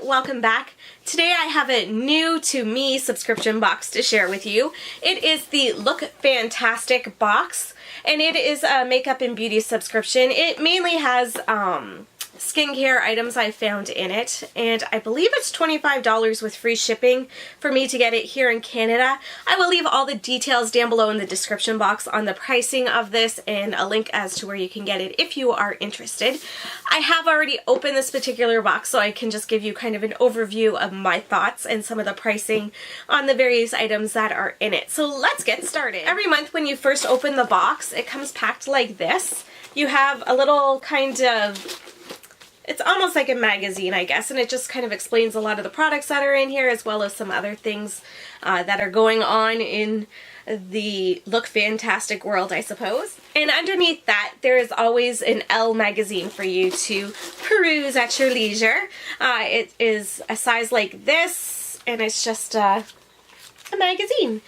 welcome back. Today I have a new to me subscription box to share with you. It is the Look Fantastic box, and it is a makeup and beauty subscription. It mainly has skincare items I found in it, and I believe it's $25 with free shipping for me to get it here in Canada. I will leave all the details down below in the description box on the pricing of this and a link as to where you can get it if you are interested. I have already opened this particular box, so I can just give you kind of an overview of my thoughts and some of the pricing on the various items that are in it. So let's get started. Every month when you first open the box, it comes packed like this. You have a little kind of, it's almost like a magazine, I guess, and it just kind of explains a lot of the products that are in here, as well as some other things that are going on in the Look Fantastic world, I suppose. And underneath that, there is always an Elle magazine for you to peruse at your leisure. It is a size like this, and it's just a magazine.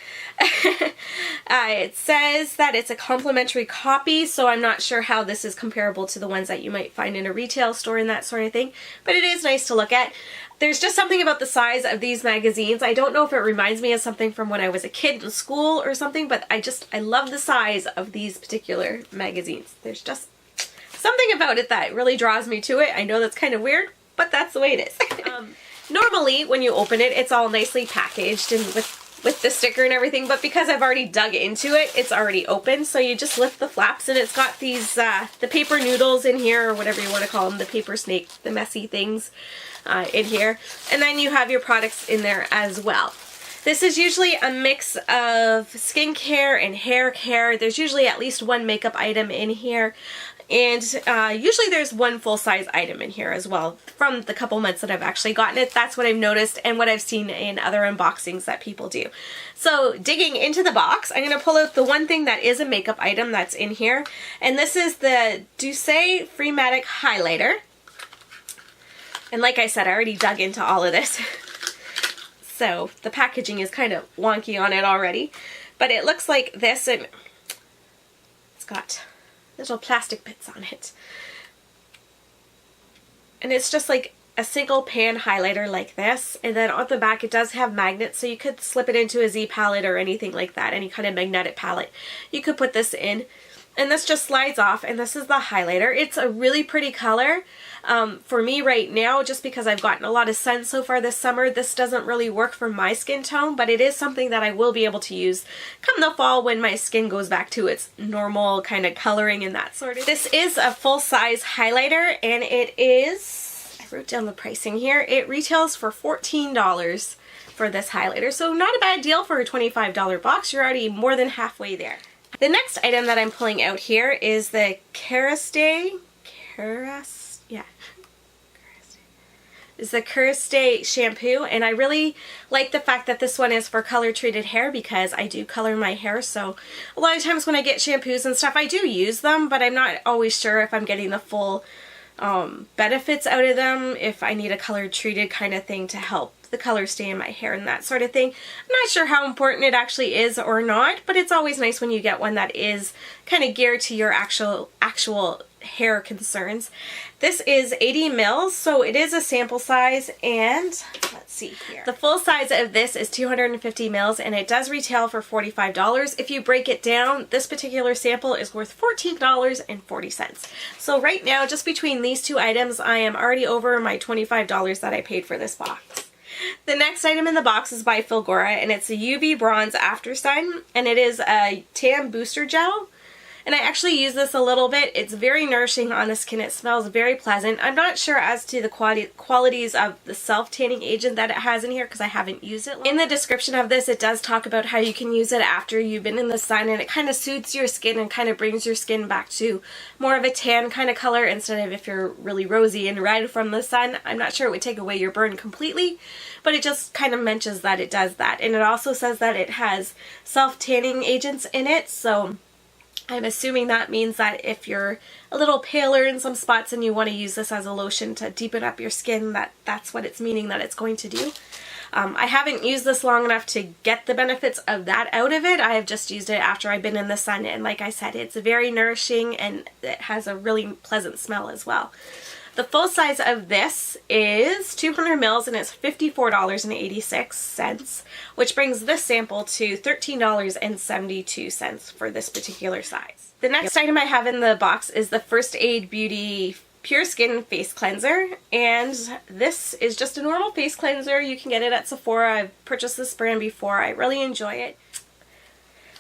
It says that it's a complimentary copy, so I'm not sure how this is comparable to the ones that you might find in a retail store and that sort of thing, but it is nice to look at. There's just something about the size of these magazines. I don't know if it reminds me of something from when I was a kid in school or something, but I love the size of these particular magazines. There's just something about it that really draws me to it. I know that's kind of weird, but that's the way it is. Normally, when you open it, it's all nicely packaged and with the sticker and everything, but because I've already dug into it, it's already open, so you just lift the flaps and it's got these, the paper noodles in here, or whatever you want to call them, the paper snake, the messy things in here, and then you have your products in there as well. This is usually a mix of skincare and hair care. There's usually at least one makeup item in here, and usually there's one full-size item in here as well. From the couple months that I've actually gotten it, that's what I've noticed and what I've seen in other unboxings that people do. So digging into the box, I'm going to pull out the one thing that is a makeup item that's in here, and this is the Doucce Freematic highlighter. And like I said, I already dug into all of this. So the packaging is kind of wonky on it already, but it looks like this, and it's got little plastic bits on it. And it's just like a single pan highlighter like this, and then on the back it does have magnets, so you could slip it into a Z palette or anything like that, any kind of magnetic palette. You could put this in, and this just slides off, and this is the highlighter. It's a really pretty color. For me right now, just because I've gotten a lot of sun so far this summer, this doesn't really work for my skin tone, but it is something that I will be able to use come the fall when my skin goes back to its normal kind of coloring and that sort of. This is a full-size highlighter, and it is, I wrote down the pricing here, it retails for $14 for this highlighter, so not a bad deal for a $25 box. You're already more than halfway there. The next item that I'm pulling out here is the Kerastase is the Kerastase shampoo, and I really like the fact that this one is for color treated hair because I do color my hair, so a lot of times when I get shampoos and stuff I do use them, but I'm not always sure if I'm getting the full benefits out of them, if I need a color treated kind of thing to help the color stay in my hair and that sort of thing. I'm not sure how important it actually is or not, but it's always nice when you get one that is kind of geared to your actual hair concerns. This is 80 mils, so it is a sample size, and let's see here. The full size of this is 250 mils, and it does retail for $45. If you break it down, this particular sample is worth $14.40. So right now, just between these two items, I am already over my $25 that I paid for this box. The next item in the box is by Filgora, and it's a UV Bronze After Sun, and it is a tan booster gel. And I actually use this a little bit. It's very nourishing on the skin. It smells very pleasant. I'm not sure as to the qualities of the self-tanning agent that it has in here because I haven't used it. In the description of this, it does talk about how you can use it after you've been in the sun, and it kind of soothes your skin and kind of brings your skin back to more of a tan kind of color instead of if you're really rosy and red from the sun. I'm not sure it would take away your burn completely, but it just kind of mentions that it does that. And it also says that it has self-tanning agents in it, so I'm assuming that means that if you're a little paler in some spots and you want to use this as a lotion to deepen up your skin, that's what it's meaning that it's going to do. I haven't used this long enough to get the benefits of that out of it. I have just used it after I've been in the sun, and like I said, it's very nourishing and it has a really pleasant smell as well. The full size of this is 200 mils and it's $54.86, which brings this sample to $13.72 for this particular size. The next item I have in the box is the First Aid Beauty Pure Skin Face Cleanser, and this is just a normal face cleanser. You can get it at Sephora. I've purchased this brand before. I really enjoy it.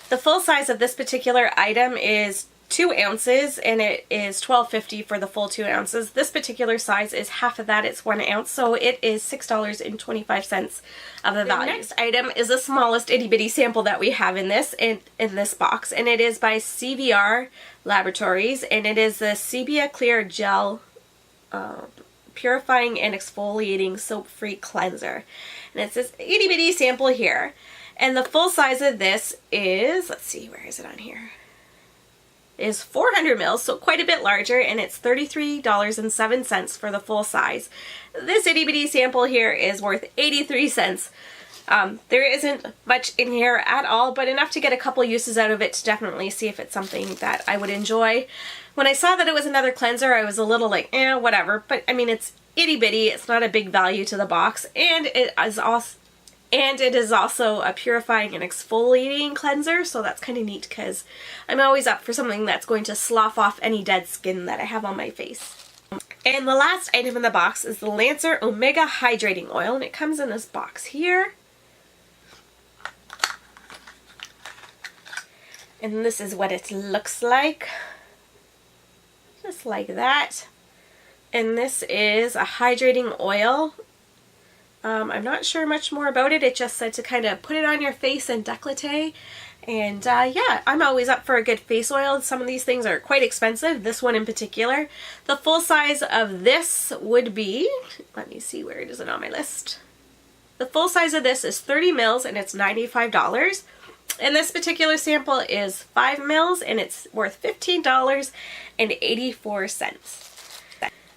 The full size of this particular item is 2 ounces and it is $12.50 for the full 2 ounces. This particular size is half of that, it's 1 ounce, so it is $6.25 of the value. The next item is the smallest itty bitty sample that we have in this box, and it is by SVR Laboratories, and it is the Sebiaclear Gel Purifying and Exfoliating Soap-Free Cleanser. And it's this itty bitty sample here. And the full size of this is, let's see, where is it on here? Is 400 mils, so quite a bit larger, and it's $33.07 for the full size. This itty bitty sample here is worth 83 cents. There isn't much in here at all, but enough to get a couple uses out of it to definitely see if it's something that I would enjoy. When I saw that it was another cleanser, I was a little like, whatever, but I mean, it's itty bitty, it's not a big value to the box, and it is also a purifying and exfoliating cleanser, so that's kind of neat because I'm always up for something that's going to slough off any dead skin that I have on my face. And the last item in the box is the Lancer Omega Hydrating Oil, and it comes in this box here. And this is what it looks like. Just like that. And this is a hydrating oil. I'm not sure much more about it. It just said to kind of put it on your face and décolleté. And yeah, I'm always up for a good face oil. Some of these things are quite expensive, this one in particular. The full size of this would be, let me see, where is it on my list? The full size of this is 30 mils and it's $95. And this particular sample is 5 mils and it's worth $15.84.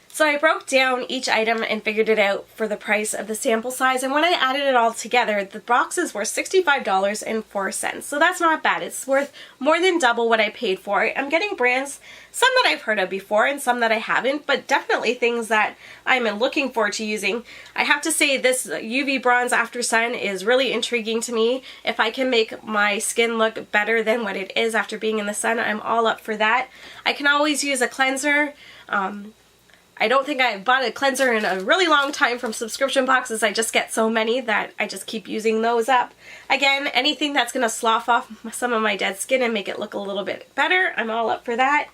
So I broke down each item and figured it out for the price of the sample size, and when I added it all together, the boxes were $65.04. So that's not bad. It's worth more than double what I paid for it. I'm getting brands, some that I've heard of before and some that I haven't, but definitely things that I'm looking forward to using. I have to say this UV Bronze After Sun is really intriguing to me. If I can make my skin look better than what it is after being in the sun, I'm all up for that. I can always use a cleanser. I don't think I've bought a cleanser in a really long time from subscription boxes. I just get so many that I just keep using those up. Again, anything that's going to slough off some of my dead skin and make it look a little bit better, I'm all up for that.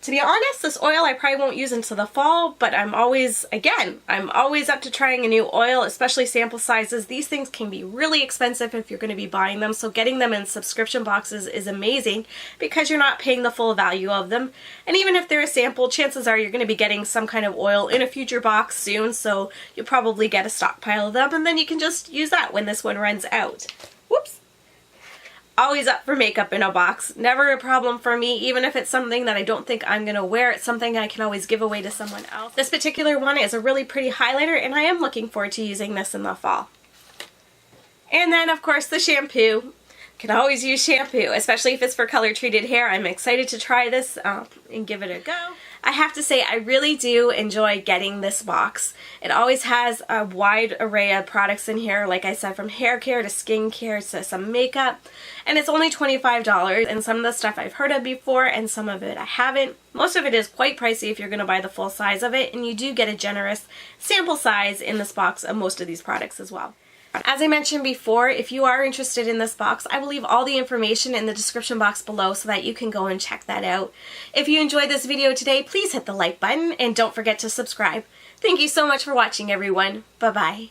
To be honest, this oil I probably won't use until the fall, but I'm always up to trying a new oil, especially sample sizes. These things can be really expensive if you're going to be buying them, so getting them in subscription boxes is amazing because you're not paying the full value of them. And even if they're a sample, chances are you're going to be getting some kind of oil in a future box soon, so you'll probably get a stockpile of them, and then you can just use that when this one runs out. Whoops! Always up for makeup in a box. Never a problem for me, even if it's something that I don't think I'm going to wear. It's something I can always give away to someone else. This particular one is a really pretty highlighter, and I am looking forward to using this in the fall. And then, of course, the shampoo. Can always use shampoo, especially if it's for color treated hair. I'm excited to try this and give it a go. I have to say I really do enjoy getting this box. It always has a wide array of products in here, like I said, from hair care to skin care to some makeup, and it's only $25, and some of the stuff I've heard of before and some of it I haven't. Most of it is quite pricey if you're going to buy the full size of it, and you do get a generous sample size in this box of most of these products as well. As I mentioned before, if you are interested in this box, I will leave all the information in the description box below so that you can go and check that out. If you enjoyed this video today, please hit the like button and don't forget to subscribe. Thank you so much for watching, everyone. Bye-bye.